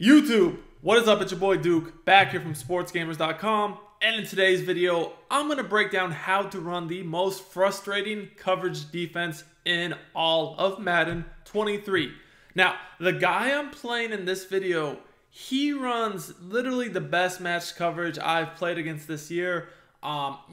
YouTube, what is up? It's your boy Duke, back here from sportsgamers.com, and in today's video, I'm going to break down how to run the most frustrating coverage defense in all of Madden 23. Now, the guy I'm playing in this video, he runs literally the best match coverage I've played against this year.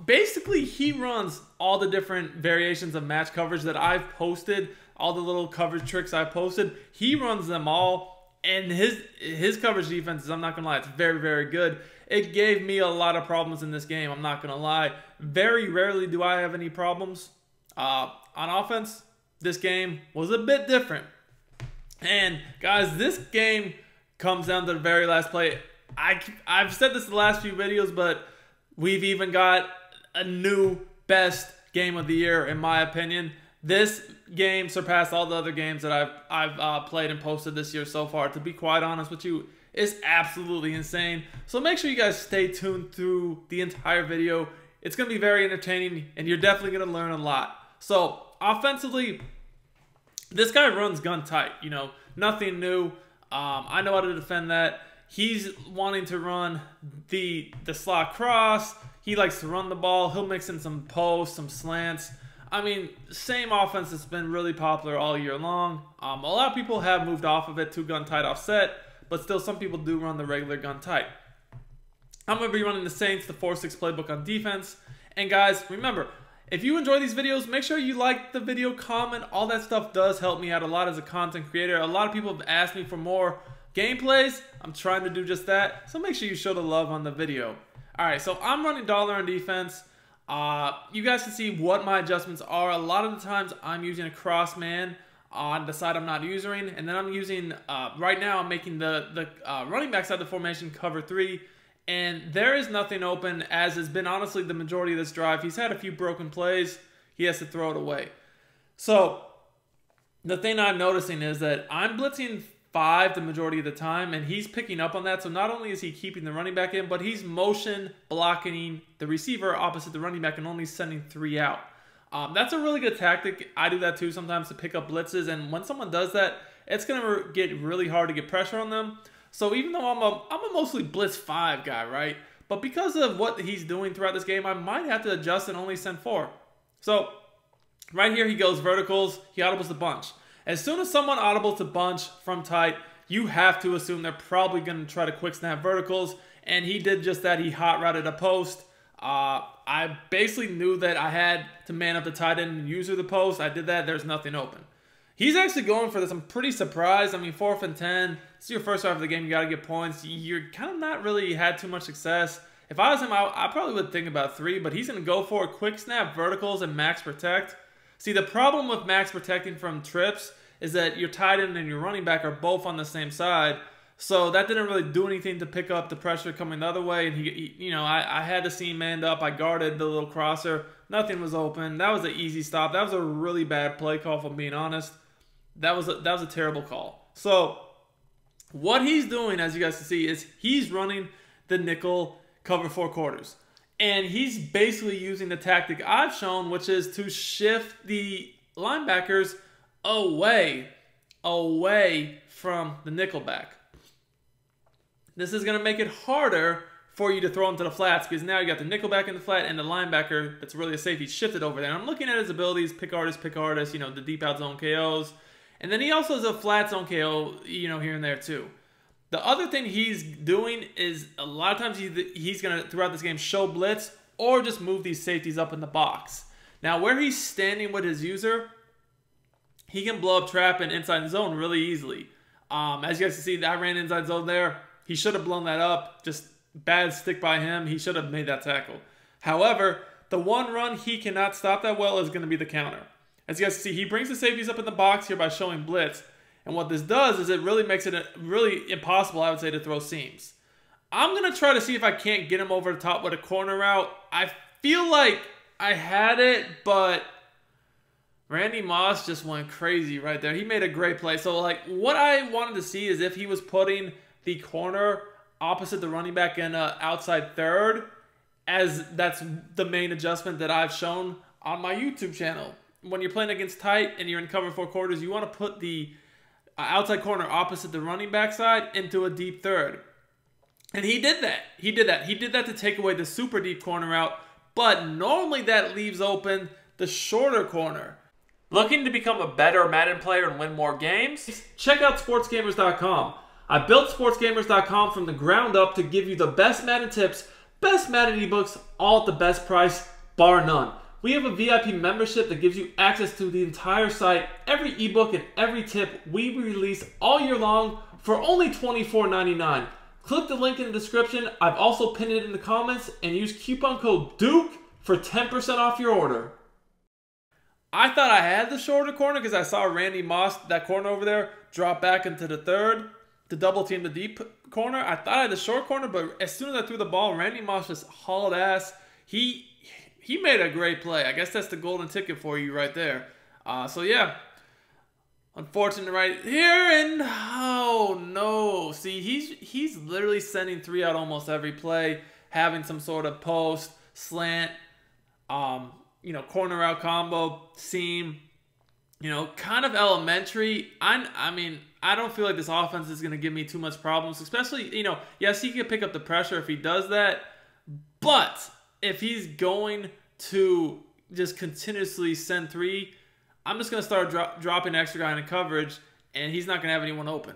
Basically, he runs all the different variations of match coverage that I've posted, all the little coverage tricks I've posted. He runs them all. And his coverage defense, I'm not going to lie, it's very, very good. It gave me a lot of problems in this game, I'm not going to lie. Very rarely do I have any problems. On offense, this game was a bit different. And guys, this game comes down to the very last play. I've said this in the last few videos, but we've even got a new best game of the year, in my opinion. This game surpassed all the other games that I've played and posted this year so far. To be quite honest with you, it's absolutely insane. So make sure you guys stay tuned through the entire video. It's going to be very entertaining, and you're definitely going to learn a lot. So offensively, this guy runs gun tight. You know, nothing new. I know how to defend that. He's wanting to run the slot cross. He likes to run the ball. He'll mix in some posts, some slants. I mean, same offense that's been really popular all year long. A lot of people have moved off of it to gun tight offset, but still some people do run the regular gun tight. I'm going to be running the Saints, the 4-6 playbook on defense. And guys, remember, if you enjoy these videos, make sure you like the video, comment. All that stuff does help me out a lot as a content creator. A lot of people have asked me for more gameplays. I'm trying to do just that. So make sure you show the love on the video. Alright, so I'm running dollar on defense. You guys can see what my adjustments are. A lot of the times I'm using a cross man on the side I'm not using, and then I'm using, right now I'm making the running back side of the formation cover 3, and there is nothing open, as has been honestly the majority of this drive. He's had a few broken plays. He has to throw it away. So the thing I'm noticing is that I'm blitzing 5 the majority of the time, and he's picking up on that. So not only is he keeping the running back in, but he's motion blocking the receiver opposite the running back and only sending 3 out. That's a really good tactic. I do that too sometimes to pick up blitzes, and when someone does that, it's going to get really hard to get pressure on them. So even though I'm a mostly blitz 5 guy, right? But because of what he's doing throughout this game, I might have to adjust and only send 4. So right here he goes verticals, he audibles the bunch. As soon as someone audibles to bunch from tight, you have to assume they're probably going to try to quick snap verticals, and he did just that. He hot routed a post. I basically knew that I had to man up the tight end and use the post. I did that. There's nothing open. He's actually going for this. I'm pretty surprised. I mean, 4th and 10. It's your first drive of the game. You got to get points. You're kind of not really had too much success. If I was him, I probably would think about 3, but he's going to go for it. Quick snap verticals and max protect. See, the problem with max protecting from trips is that your tight end and your running back are both on the same side. So that didn't really do anything to pick up the pressure coming the other way. And you know, I had to see him manned up. I guarded the little crosser. Nothing was open. That was an easy stop. That was a really bad play call, if I'm being honest. That was a terrible call. So what he's doing, as you guys can see, is he's running the nickel cover 4 quarters. And he's basically using the tactic I've shown, which is to shift the linebackers away from the nickel back. This is going to make it harder for you to throw into the flats, because now you got the nickel back in the flat and the linebacker that's really a safety shifted over there. And I'm looking at his abilities, pick artist, you know, the deep out zone KOs. And then he also has a flat zone KO, you know, here and there too. The other thing he's doing is a lot of times he's going to, throughout this game, show blitz or just move these safeties up in the box. Now, where he's standing with his user, he can blow up trap and inside the zone really easily. As you guys can see, I ran inside zone there. He should have blown that up. Just bad stick by him. He should have made that tackle. However, the one run he cannot stop that well is going to be the counter. As you guys can see, he brings the safeties up in the box here by showing blitz. And what this does is it really makes it really impossible, I would say, to throw seams. I'm going to try to see if I can't get him over the top with a corner route. I feel like I had it, but Randy Moss just went crazy right there. He made a great play. So, like, what I wanted to see is if he was putting the corner opposite the running back in outside third, as that's the main adjustment that I've shown on my YouTube channel. When you're playing against tight and you're in cover 4 quarters, you want to put the outside corner opposite the running back side into a deep third. And he did that. He did that to take away the super deep corner out, but normally that leaves open the shorter corner. Looking to become a better Madden player and win more games? Check out sportsgamers.com. I built sportsgamers.com from the ground up to give you the best Madden tips, best Madden ebooks, all at the best price, bar none. We have a VIP membership that gives you access to the entire site, every ebook and every tip we release all year long for only $24.99. Click the link in the description. I've also pinned it in the comments, and use coupon code DUKE for 10% off your order. I thought I had the shorter corner because I saw Randy Moss, that corner over there, drop back into the third to double team the deep corner. I thought I had the short corner, but as soon as I threw the ball, Randy Moss just hauled ass. He made a great play. I guess that's the golden ticket for you right there. So yeah. Unfortunate right here, and oh no. See, he's literally sending 3 out almost every play, having some sort of post, slant, corner out combo, seam, kind of elementary. I mean, I don't feel like this offense is going to give me too much problems, especially, yes, he can pick up the pressure if he does that, but if he's going to just continuously send 3, I'm just going to start dropping extra guy in coverage, and he's not going to have anyone open.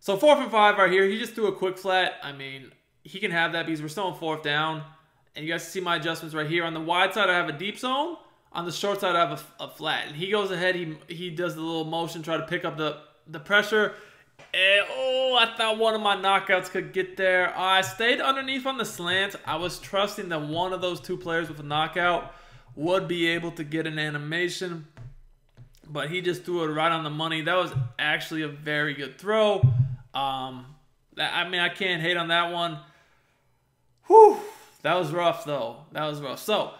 So 4th and 5 right here. He just threw a quick flat. I mean, he can have that because we're still on 4th down. And you guys see my adjustments right here. On the wide side, I have a deep zone. On the short side, I have a flat. And he goes ahead. He does the little motion, try to pick up the pressure. And, I thought one of my knockouts could get there. I stayed underneath on the slant. I was trusting that one of those 2 players with a knockout would be able to get an animation. But he just threw it right on the money. That was actually a very good throw. I mean, I can't hate on that one. Whew. That was rough, though. That was rough. So,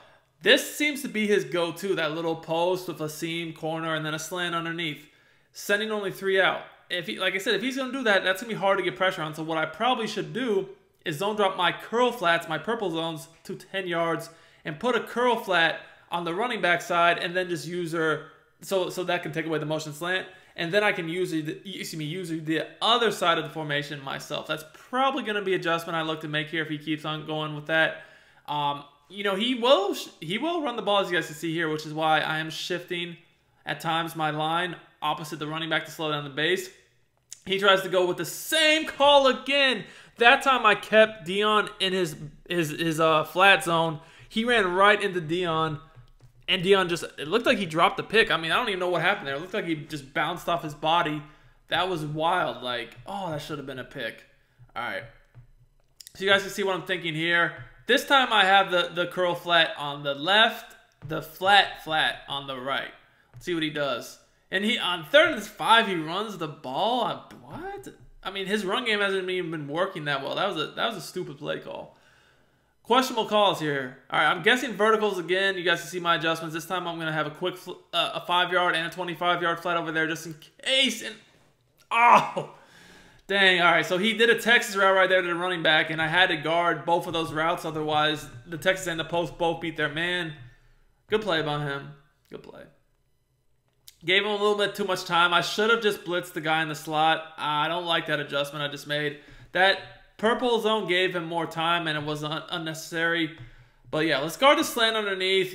this seems to be his go-to, that little post with a seam, corner, and then a slant underneath. Sending only 3 out. Like I said, if he's going to do that, that's going to be hard to get pressure on. So, what I probably should do is zone drop my curl flats, my purple zones, to 10 yards, and put a curl flat on the running back side, and then just use her... So that can take away the motion slant, and then I can use the other side of the formation myself. That's probably going to be an adjustment I look to make here if he keeps on going with that. He will run the ball, as you guys can see here, which is why I am shifting at times my line opposite the running back to slow down the base. He tries to go with the same call again. That time I kept Dion in his flat zone. He ran right into Dion. And Dion it looked like he dropped the pick. I mean, I don't even know what happened there. It looked like he just bounced off his body. That was wild. Like, oh, that should have been a pick. All right. So you guys can see what I'm thinking here. This time I have the curl flat on the left, the flat on the right. Let's see what he does. And on 3rd and 5, he runs the ball. What? I mean, his run game hasn't even been working that well. That was a stupid play call. Questionable calls here. All right, I'm guessing verticals again. You guys can see my adjustments. This time I'm going to have a quick a 5-yard and a 25-yard flat over there just in case. And oh, dang. All right, so he did a Texas route right there to the running back, and I had to guard both of those routes. Otherwise, the Texas and the post both beat their man. Good play by him. Good play. Gave him a little bit too much time. I should have just blitzed the guy in the slot. I don't like that adjustment I just made. That purple zone gave him more time, and it was unnecessary. But yeah, let's guard the slant underneath,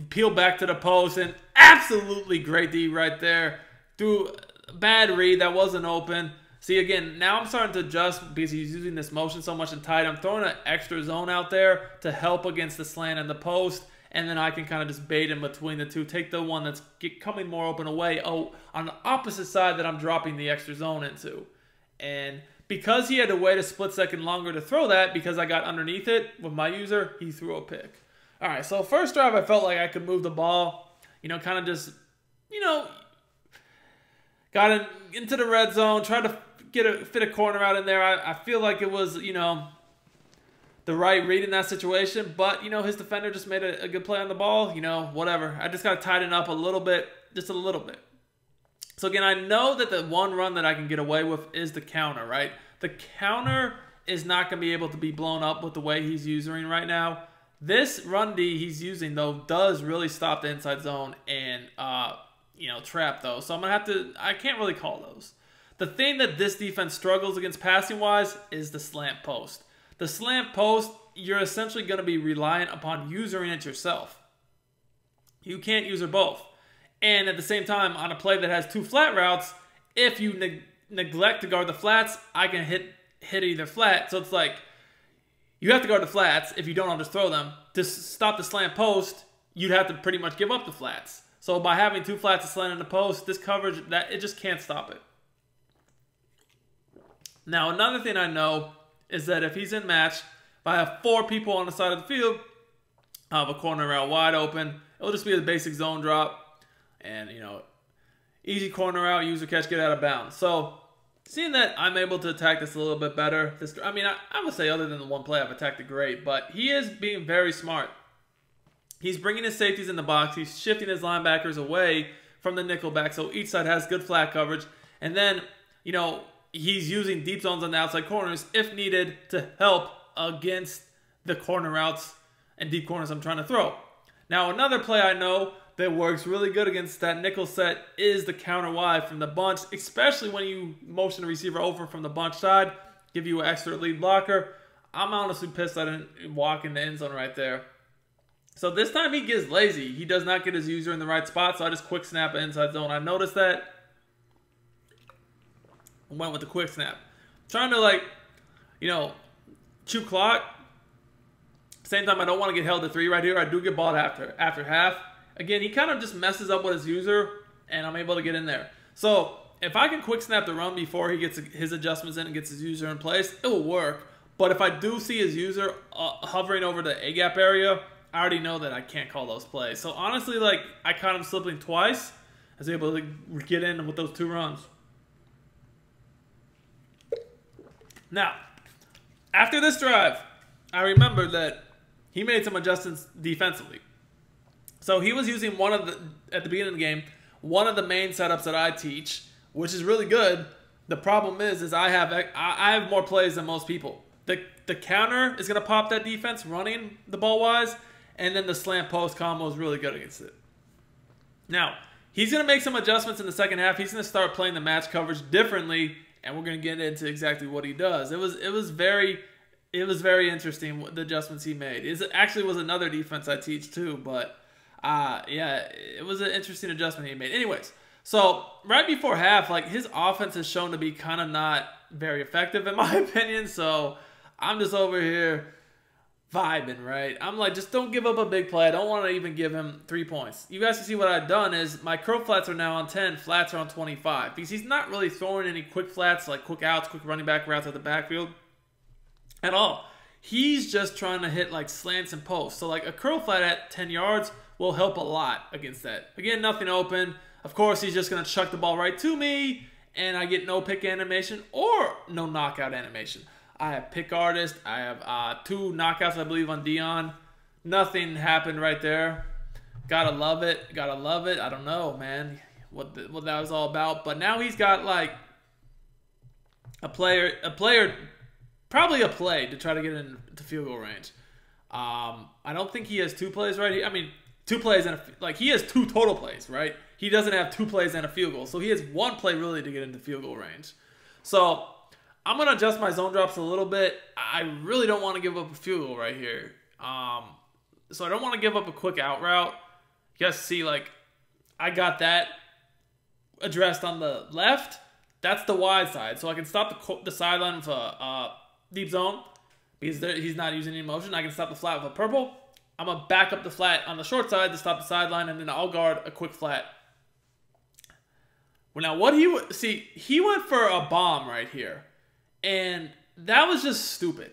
peel back to the post, and absolutely great D right there. Through bad read, that wasn't open. See, again, now I'm starting to adjust because he's using this motion so much and tight. I'm throwing an extra zone out there to help against the slant and the post, and then I can kind of just bait in between the two. Take the one that's coming more open away on the opposite side that I'm dropping the extra zone into. And because he had to wait a split second longer to throw that, because I got underneath it with my user, he threw a pick. All right, so first drive, I felt like I could move the ball, kind of just, got into the red zone, tried to fit a corner out in there. I feel like it was, the right read in that situation, but, his defender just made a good play on the ball, whatever. I just got to tighten up a little bit, just a little bit. So again, I know that the one run that I can get away with is the counter, right? The counter is not going to be able to be blown up with the way he's using right now. This run D he's using, though, does really stop the inside zone and, trap those. So I'm going to have to, I can't really call those. The thing that this defense struggles against passing-wise is the slant post. The slant post, you're essentially going to be reliant upon usering it yourself. You can't user both. And at the same time, on a play that has 2 flat routes, if you neglect to guard the flats, I can hit either flat. So it's like, you have to guard the flats. If you don't, I'll just throw them. To stop the slant post, you'd have to pretty much give up the flats. So by having 2 flats to slant in the post, this coverage, it just can't stop it. Now, another thing I know is that if he's in match, if I have 4 people on the side of the field, I'll have a corner route wide open. It'll just be a basic zone drop. And, you know, easy corner route, user catch, get out of bounds. So, seeing that I'm able to attack this a little bit better, I would say other than the one play, I've attacked it great. But he is being very smart. He's bringing his safeties in the box. He's shifting his linebackers away from the nickel back, so each side has good flat coverage. And then, you know, he's using deep zones on the outside corners if needed to help against the corner routes and deep corners I'm trying to throw. Now, another play I know that works really good against that nickel set is the counter wide from the bunch, especially when you motion the receiver over from the bunch side, give you an extra lead blocker. I'm honestly pissed I didn't walk in the end zone right there. So this time he gets lazy. He does not get his user in the right spot, so I just quick snap an inside zone. I noticed that. Went with the quick snap. Trying to, like, you know, chew clock. Same time, I don't want to get held to 3 right here. I do get balled after half. Again, he kind of just messes up with his user, and I'm able to get in there. So if I can quick snap the run before he gets his adjustments in and gets his user in place, it will work. But if I do see his user hovering over the A-gap area, I already know that I can't call those plays. So honestly, like, I caught him slipping twice. I was able to get in with those 2 runs. Now, after this drive, I remembered that he made some adjustments defensively. So he was using at the beginning of the game, one of the main setups that I teach, which is really good. The problem is I have more plays than most people. The counter is going to pop that defense running the ball wise, and then the slant post combo is really good against it. Now, he's going to make some adjustments in the second half. He's going to start playing the match coverage differently, and we're going to get into exactly what he does. It was very interesting the adjustments he made. It actually was another defense I teach too, but yeah, it was an interesting adjustment he made. Anyways, so right before half, like, his offense has shown to be kind of not very effective in my opinion. So I'm just over here vibing, right? I'm like, just don't give up a big play. I don't want to even give him 3 points. You guys can see what I've done is my curl flats are now on 10, flats are on 25. Because he's not really throwing any quick flats, like quick outs, quick running back routes at the backfield at all. He's just trying to hit, like, slants and posts. So, like, a curl flat at 10 yards will help a lot against that. Again, nothing open. Of course, he's just going to chuck the ball right to me, and I get no pick animation or no knockout animation. I have pick artist. I have 2 knockouts, I believe, on Dion. Nothing happened right there. Gotta love it. Gotta love it. I don't know, man, what that was all about. But now he's got, like, probably a play to try to get into field goal range. I don't think he has 2 plays right here. I mean, 2 plays and he has 2 total plays, right? He doesn't have 2 plays and a field goal. So he has 1 play really to get into field goal range. So I'm going to adjust my zone drops a little bit. I really don't want to give up a field goal right here. So I don't want to give up a quick out route. You guys see, like, I got that addressed on the left. That's the wide side. So I can stop the sideline with a deep zone because he's not using any motion. I can stop the flat with a purple. I'm going to back up the flat on the short side to stop the sideline, and then I'll guard a quick flat. Well, now what he went for a bomb right here. And that was just stupid.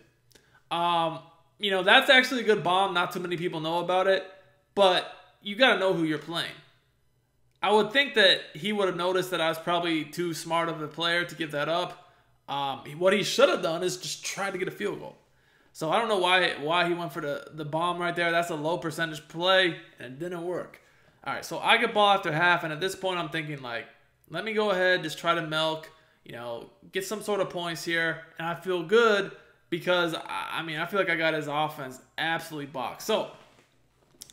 You know, that's actually a good bomb. Not too many people know about it. But you got to know who you're playing. I would think that he would have noticed that I was probably too smart of a player to give that up. What he should have done is just try to get a field goal. So I don't know why he went for the bomb right there. That's a low percentage play, and it didn't work. All right, so I get ball after half, and at this point I'm thinking, like, let me go ahead, just try to milk, you know, get some sort of points here, and I feel good because, I mean, I feel like I got his offense absolutely boxed. So,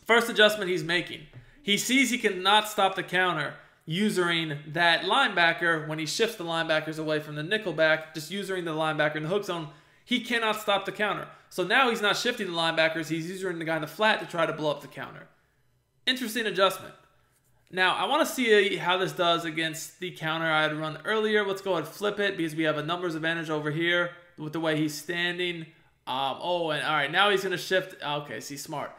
first adjustment he's making. He sees he cannot stop the counter using that linebacker when he shifts the linebackers away from the nickel back, just using the linebacker in the hook zone. He cannot stop the counter. So now he's not shifting the linebackers. He's using the guy in the flat to try to blow up the counter. Interesting adjustment. Now, I want to see how this does against the counter I had run earlier. Let's go ahead and flip it because we have a numbers advantage over here with the way he's standing. All right, now he's going to shift. Okay, see, smart.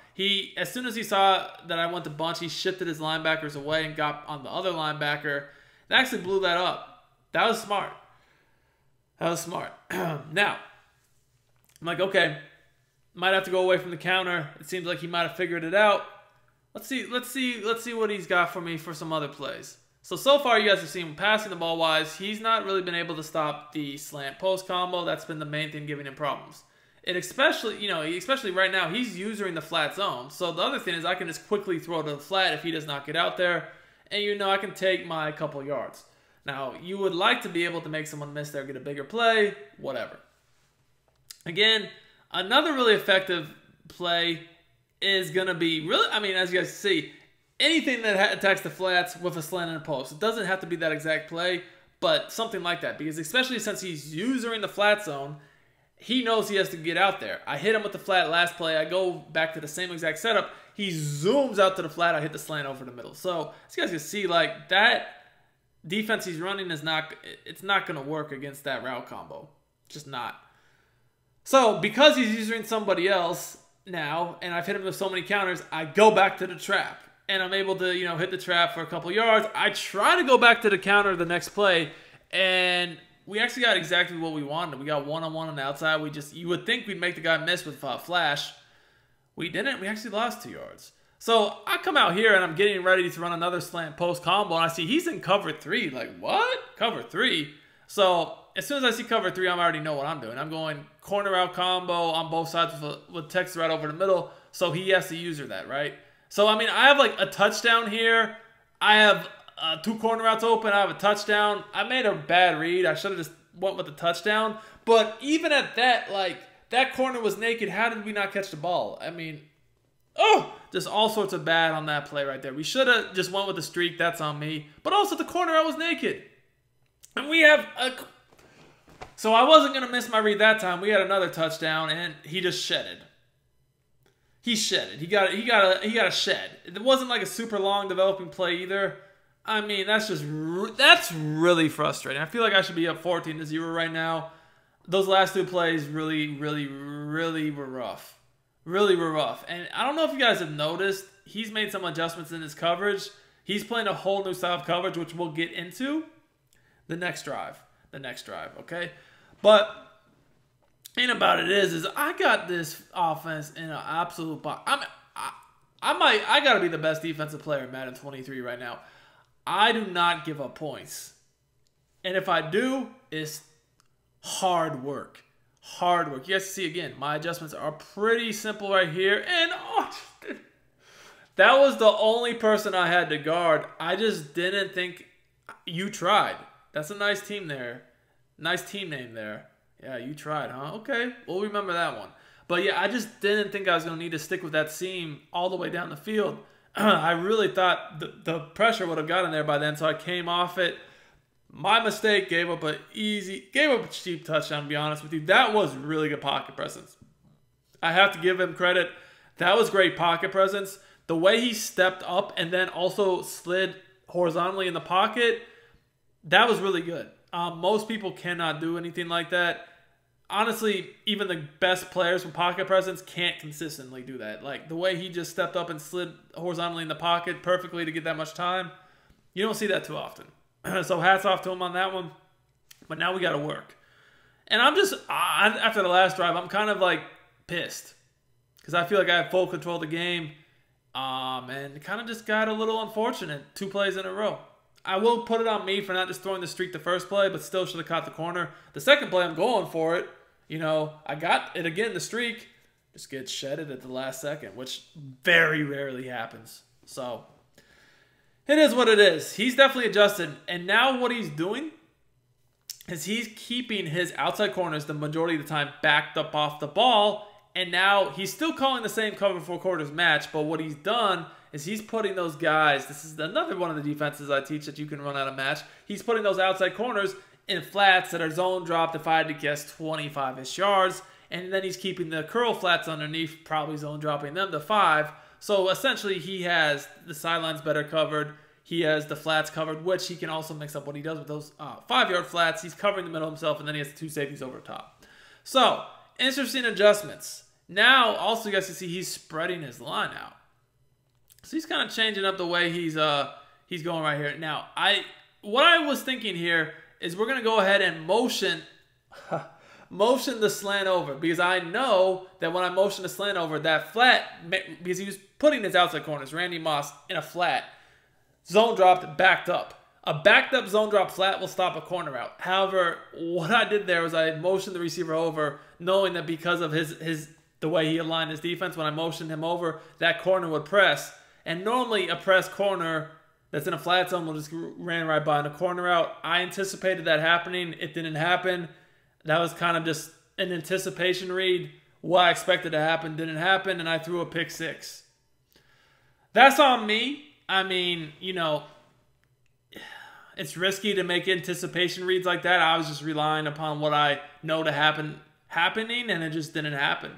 As soon as he saw that I went to bunch, he shifted his linebackers away and got on the other linebacker. And actually blew that up. That was smart. That was smart. Now, I'm like, okay, might have to go away from the counter. It seems like he might have figured it out. Let's see what he's got for me for some other plays. So far you guys have seen him passing the ball wise. He's not really been able to stop the slant post combo. That's been the main thing giving him problems. And especially right now, he's using the flat zone. So the other thing is I can just quickly throw to the flat if he does not get out there. And I can take my couple yards. Now, you would like to be able to make someone miss there, get a bigger play, whatever. Again, another really effective play is going to be as you guys see, anything that attacks the flats with a slant and a post. It doesn't have to be that exact play, but something like that. Because especially since he's using the flat zone, he knows he has to get out there. I hit him with the flat last play. I go back to the same exact setup. He zooms out to the flat. I hit the slant over the middle. So as you guys can see, like that defense he's running it's not going to work against that route combo. Just not. So because he's using somebody else now, and I've hit him with so many counters, I go back to the trap. And I'm able to, hit the trap for a couple yards. I try to go back to the counter the next play, and we actually got exactly what we wanted. We got one-on-one on the outside. You would think we'd make the guy miss with flash. We didn't. We actually lost 2 yards. So I come out here, and I'm getting ready to run another slant post combo, and I see he's in cover 3. Like, what? Cover 3? So as soon as I see cover 3, I already know what I'm doing. I'm going corner out combo on both sides with Texas right over the middle. So he has to user that, right? So, I have like a touchdown here. I have 2 corner routes open. I have a touchdown. I made a bad read. I should have just went with the touchdown. But even at that, like, that corner was naked. How did we not catch the ball? Just all sorts of bad on that play right there. We should have just went with the streak. That's on me. But also the corner route was naked. And we have a... So I wasn't going to miss my read that time. We had another touchdown, and he just shedded. He shedded. He got a shed. It wasn't like a super long developing play either. That's really frustrating. I feel like I should be up 14-0 right now. Those last 2 plays really were rough. Really were rough. And I don't know if you guys have noticed, he's made some adjustments in his coverage. He's playing a whole new style of coverage, which we'll get into the next drive. Okay? But thing about it is I got this offense in an absolute box. I got to be the best defensive player in Madden 23 right now. I do not give up points. And if I do, it's hard work. Hard work. You guys see again, my adjustments are pretty simple right here. And that was the only person I had to guard. I just didn't think you tried. That's a nice team there. Nice team name there. Yeah, you tried, huh? Okay, we'll remember that one. But yeah, I just didn't think I was going to need to stick with that seam all the way down the field. I really thought the pressure would have gotten there by then, so I came off it. My mistake, gave up a cheap touchdown, to be honest with you. That was really good pocket presence. I have to give him credit. That was great pocket presence. The way he stepped up and then also slid horizontally in the pocket, that was really good. Most people cannot do anything like that. Honestly, even the best players with pocket presence can't consistently do that. Like, the way he just stepped up and slid horizontally in the pocket perfectly to get that much time, you don't see that too often. So hats off to him on that one. But now we got to work. And I'm just, after the last drive, I'm kind of like pissed. Because I feel like I have full control of the game. And kind of just got a little unfortunate. 2 plays in a row. I will put it on me for not just throwing the streak the first play, but still should have caught the corner. The second play, I'm going for it. I got it again, the streak. Just gets shedded at the last second, which very rarely happens. So, it is what it is. He's definitely adjusted. And now what he's doing is he's keeping his outside corners the majority of the time backed up off the ball. And now he's still calling the same cover 4 quarters match, but what he's done is he's putting those guys, this is another one of the defenses I teach that you can run out of match, he's putting those outside corners in flats that are zone dropped, if I had to guess, 25-ish yards, and then he's keeping the curl flats underneath, probably zone dropping them to 5. So essentially he has the sidelines better covered, he has the flats covered, which he can also mix up what he does with those 5-yard flats. He's covering the middle himself, and then he has the 2 safeties over top. So, interesting adjustments. Now, also you guys can see he's spreading his line out. So he's kind of changing up the way he's going right here. Now, what I was thinking here is we're going to go ahead and motion the slant over, because I know that when I motion the slant over, that flat, because he was putting his outside corners, Randy Moss, in a flat, zone dropped, backed up. A backed up zone drop flat will stop a corner out. However, what I did there was I motioned the receiver over, knowing that because of the way he aligned his defense, when I motioned him over, that corner would press. And normally a press corner that's in a flat zone will just ran right by in a corner out. I anticipated that happening. It didn't happen. That was kind of just an anticipation read. What I expected to happen didn't happen, and I threw a pick 6. That's on me. I mean, you know, it's risky to make anticipation reads like that. I was just relying upon what I know to happening, and it just didn't happen.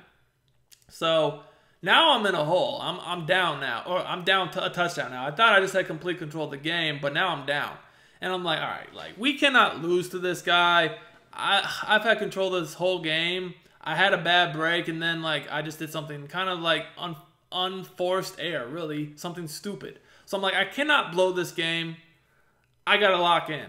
So now I'm in a hole. I'm down now, or I'm down to a touchdown now. I thought I just had complete control of the game, but now I'm down, and I'm like, all right, like we cannot lose to this guy. I've had control of this whole game. I had a bad break, and then like I just did something kind of like unforced error, really something stupid. So I'm like, I cannot blow this game. I got to lock in.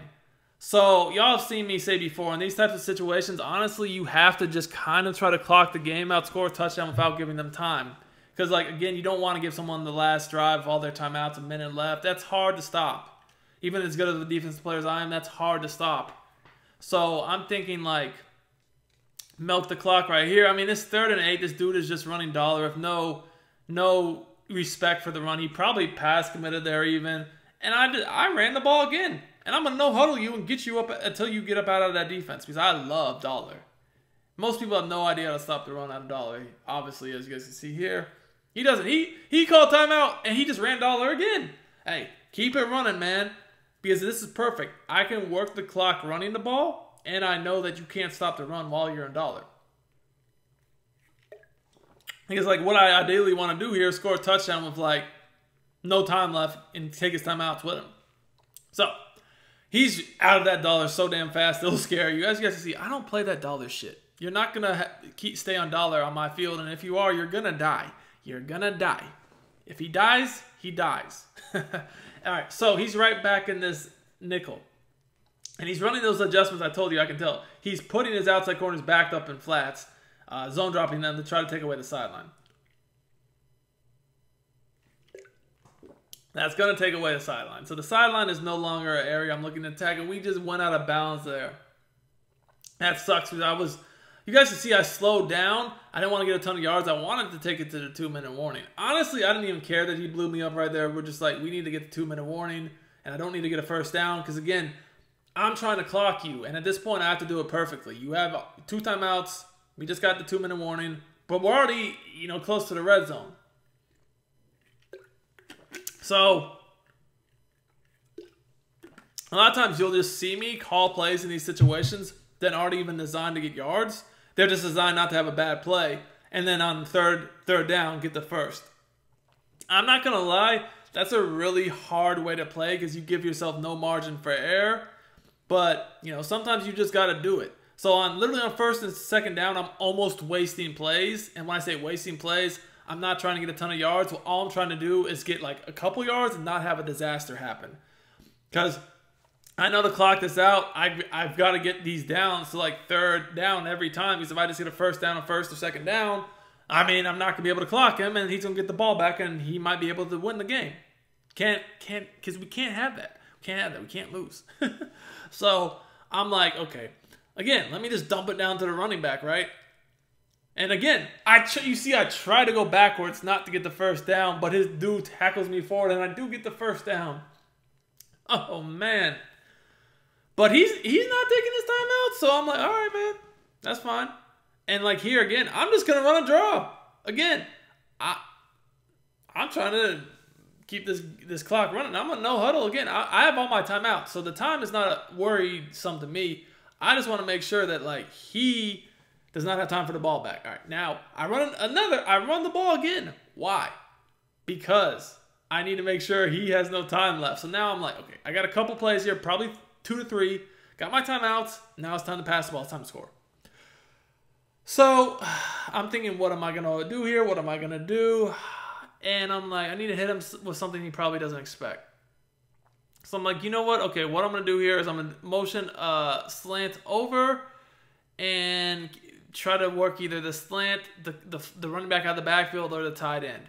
So y'all have seen me say before, in these types of situations, honestly, you have to just kind of try to clock the game out, score a touchdown without giving them time. Because, like, again, you don't want to give someone the last drive, all their timeouts, a minute left. That's hard to stop. Even as good as the defensive players I am, that's hard to stop. So I'm thinking, like, milk the clock right here. I mean, this 3rd and 8, this dude is just running dollar with no respect for the run. He probably pass committed there even. And I ran the ball again. And I'm going to no-huddle you and get you up until you get up out of that defense, because I love dollar. Most people have no idea how to stop the run out of dollar. Obviously, as you guys can see here. He doesn't. He called timeout, and he just ran dollar again. Hey, keep it running, man, because this is perfect. I can work the clock running the ball, and I know that you can't stop the run while you're in dollar. Because, like, what I ideally want to do here is score a touchdown with, like, no time left and take his timeouts with him. So, he's out of that dollar so damn fast, it'll scare you. As you guys can see, I don't play that dollar shit. You're not going to stay on dollar on my field, and if you are, you're going to die. You're going to die. If he dies, he dies. All right, so he's right back in this nickel. And he's running those adjustments I told you I can tell. He's putting his outside corners backed up in flats, zone dropping them to try to take away the sideline. That's going to take away the sideline. So the sideline is no longer an area I'm looking to attack, and we just went out of bounds there. That sucks, because you guys can see I slowed down. I didn't want to get a ton of yards. I wanted to take it to the 2-minute warning. Honestly, I didn't even care that he blew me up right there. We're just like, we need to get the 2-minute warning, and I don't need to get a first down, because again, I'm trying to clock you, and at this point, I have to do it perfectly. You have 2 timeouts. We just got the 2-minute warning, but we're already, close to the red zone. So, a lot of times you'll just see me call plays in these situations that aren't even designed to get yards. They're just designed not to have a bad play. And then on third down, get the first. I'm not going to lie, that's a really hard way to play because you give yourself no margin for error. But, sometimes you just got to do it. So literally on 1st and 2nd down, I'm almost wasting plays. And when I say wasting plays, I'm not trying to get a ton of yards. All I'm trying to do is get like a couple yards and not have a disaster happen. Because I know to clock this out, I've got to get these down to like 3rd down every time. Because if I just get a first down on 1st or 2nd down, I mean, I'm not going to be able to clock him, and he's going to get the ball back, and he might be able to win the game. Because we can't have that. We can't have that. We can't lose. So I'm like, okay. Again, let me just dump it down to the running back, right? And again, you see I try to go backwards not to get the first down, but his dude tackles me forward, and I do get the first down. Oh, man. But he's not taking his time out, so I'm like, all right, man. That's fine. And like here again, I'm just going to run a draw. Again, I'm trying to keep this clock running. I'm gonna no huddle again. I have all my timeouts, so the time is not worrisome to me. I just want to make sure that like he does not have time for the ball back. All right, now I run the ball again. Why? Because I need to make sure he has no time left. So now I'm like, okay, I got a couple plays here, probably 2 to 3. Got my timeouts. Now it's time to pass the ball. It's time to score. So I'm thinking, what am I going to do here? What am I going to do? And I'm like, I need to hit him with something he probably doesn't expect. So I'm like, you know what? Okay, what I'm going to do here is I'm going to motion slant over and try to work either the slant, the running back out of the backfield, or the tight end.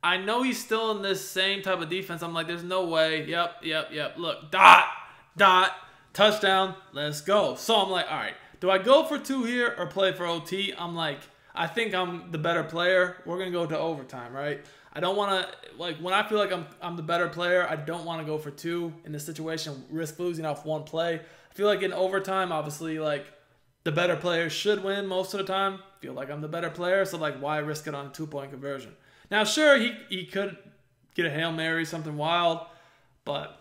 I know he's still in this same type of defense. I'm like, there's no way. Yep. Look, dot, touchdown, let's go. So I'm like, all right, do I go for 2 here or play for OT? I'm like, I think I'm the better player. We're going to go to overtime, right? I don't want to, like, when I feel like I'm the better player, I don't want to go for 2 in this situation, risk losing off 1 play. I feel like in overtime, obviously, like, the better player should win most of the time. I feel like I'm the better player, so, like, why risk it on a 2-point conversion? Now, sure, he could get a Hail Mary, something wild, but,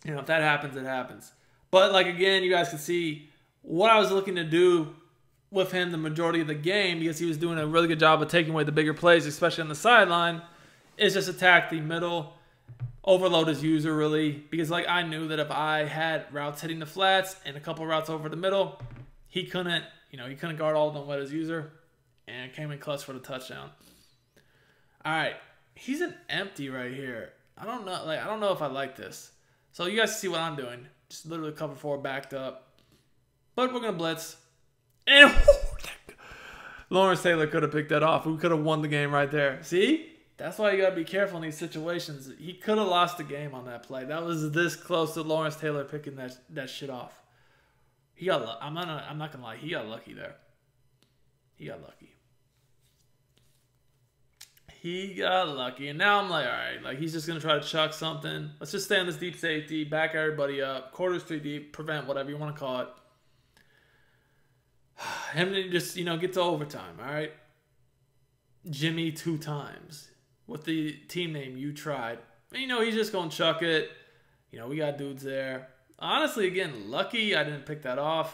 you know, if that happens, it happens. But, like, again, you guys can see what I was looking to do with him the majority of the game, because he was doing a really good job of taking away the bigger plays, especially on the sideline, is just attack the middle, overload his user, really, because, like, I knew that if I had routes hitting the flats and a couple routes over the middle, he couldn't guard all of them with his user, and came in clutch for the touchdown. All right, he's an empty right here. I don't know if I like this. So you guys see what I'm doing. Just literally cover 4 backed up. But we're going to blitz. And Lawrence Taylor could have picked that off. We could have won the game right there. See? That's why you got to be careful in these situations. He could have lost the game on that play. That was this close to Lawrence Taylor picking that shit off. He got I'm not going to lie. He got lucky there. He got lucky. He got lucky. And now I'm like, all right, like, he's just going to try to chuck something. Let's just stay on this deep safety, back everybody up, quarters 3 deep, prevent, whatever you want to call it. Him to just, get to overtime, all right? Jimmy 2 times with the team name You Tried. And, he's just going to chuck it. We got dudes there. Honestly, again, lucky I didn't pick that off.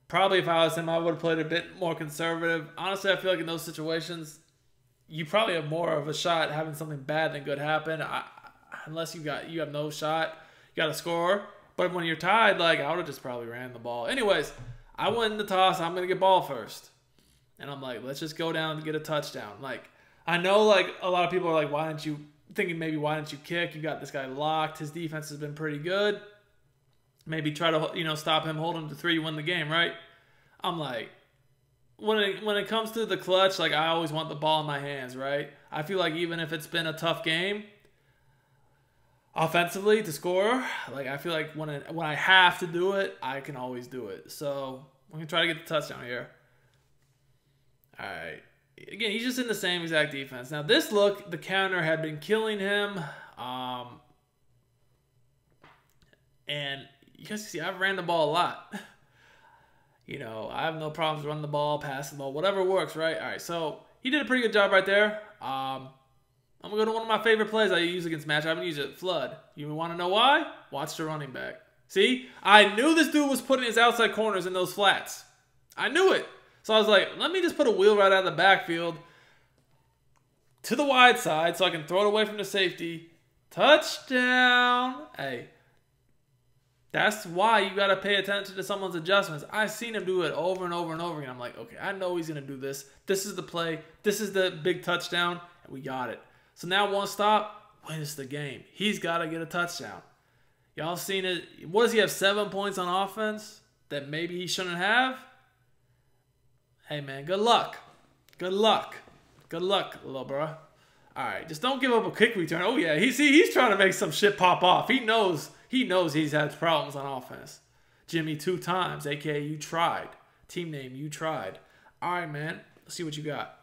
Probably if I was him, I would have played a bit more conservative. Honestly, I feel like in those situations, you probably have more of a shot having something bad than good happen. Unless you have no shot, you got to score. But when you're tied, like, I would have just probably ran the ball. Anyways, I win the toss. I'm going to get ball first. And I'm like, let's just go down and get a touchdown. Like, I know, like, a lot of people are like, why didn't you kick? You got this guy locked. His defense has been pretty good. Maybe try to, stop him, hold him to 3, win the game, right? I'm like, when it comes to the clutch, like, I always want the ball in my hands, right? I feel like even if it's been a tough game, offensively to score, like, I feel like when I have to do it, I can always do it. So we're gonna try to get the touchdown here. All right. Again, he's just in the same exact defense. Now this look, the counter had been killing him, and you guys see I've ran the ball a lot. I have no problems running the ball, passing the ball, whatever works, right? All right, so he did a pretty good job right there. I'm going to go to one of my favorite plays I use against match. I haven't used it, flood. You want to know why? Watch the running back. See? I knew this dude was putting his outside corners in those flats. I knew it. So I was like, let me just put a wheel right out of the backfield to the wide side so I can throw it away from the safety. Touchdown. Hey. That's why you got to pay attention to someone's adjustments. I've seen him do it over and over and over again. I'm like, okay, I know he's going to do this. This is the play. This is the big touchdown, and we got it. So now one stop wins the game. He's got to get a touchdown. Y'all seen it? What does he have, 7 points on offense that maybe he shouldn't have? Hey, man, good luck. Good luck. Good luck, little bro. All right, just don't give up a kick return. Oh, yeah, he's trying to make some shit pop off. He knows he's had problems on offense. Jimmy 2 times, a.k.a. You Tried. Team name, You Tried. All right, man. Let's see what you got.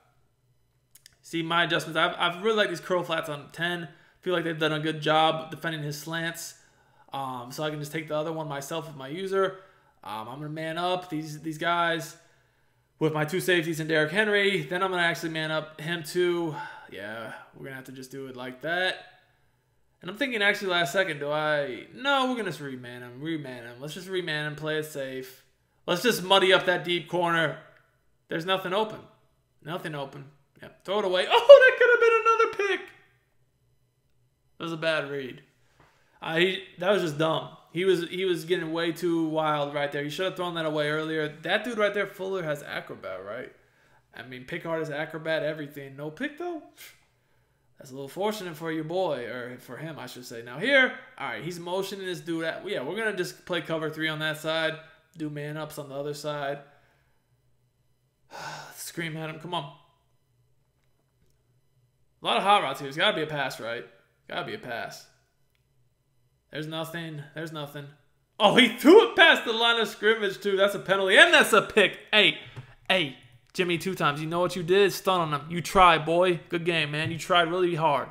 See, my adjustments. I've really liked these curl flats on 10. Feel like they've done a good job defending his slants. So I can just take the other one myself with my user. I'm going to man up these guys with my 2 safeties and Derrick Henry. Then I'm going to actually man up him too. Yeah, we're going to have to just do it like that. And I'm thinking actually last second, no, we're going to just reman him. Let's just reman him, play it safe. Let's just muddy up that deep corner. There's nothing open. Nothing open. Yep, throw it away. Oh, that could have been another pick. That was a bad read. That was just dumb. He was getting way too wild right there. He should have thrown that away earlier. That dude right there, Fuller, has acrobat, right? I mean, Pickard is acrobat, everything. No pick, though? That's a little fortunate for your boy, or for him, I should say. Now here, all right, he's motioning this dude. Yeah, we're going to just play cover 3 on that side. Do man-ups on the other side. Scream at him. Come on. A lot of hot routes here. There's got to be a pass, right? Got to be a pass. There's nothing. There's nothing. Oh, he threw it past the line of scrimmage, too. That's a penalty, and that's a pick. Hey, Jimmy 2 times. You know what you did? Stun on him. You tried, boy. Good game, man. You tried really hard.